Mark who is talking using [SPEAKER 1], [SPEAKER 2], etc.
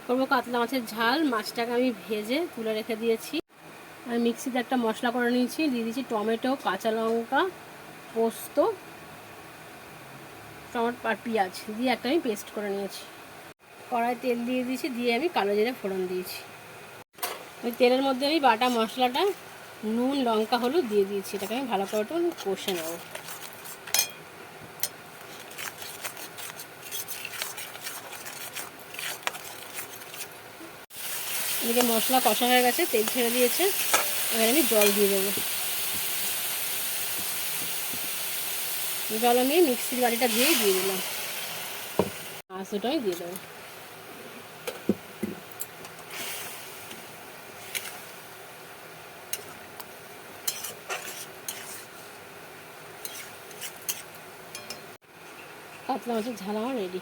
[SPEAKER 1] করবো কাতলা মাছের ঝাল। মাছটাকে আমি ভেজে তুলে রেখে দিয়েছি। আমি মিক্সিতে একটা মশলা করে নিয়েছি, দিয়ে দিয়েছি টমেটো, কাঁচা লঙ্কা, পোস্ত, টমেটো আর পেঁয়াজ দিয়ে একটা আমি পেস্ট করে নিয়েছি। কড়াই তেল দিয়ে দিয়েছি, দিয়ে আমি কালো জিরে ফোড়ন দিয়েছি। ওই তেলের মধ্যে আমি বাটা মশলাটা, নুন, লঙ্কা, হলুদ দিয়ে দিয়েছি। এটাকে আমি ভালো করে কষে নেব। এদিকে মশলা কষা হয়ে গেছে, তেল ছেড়ে দিয়েছে। এবার আমি জল দিয়ে দেবো। জল আমি মিক্সির বাটিটা দিয়ে দিলাম। মাছটাই দিয়ে দেবো। কাতলা মাছের ঝাল আমার রেডি।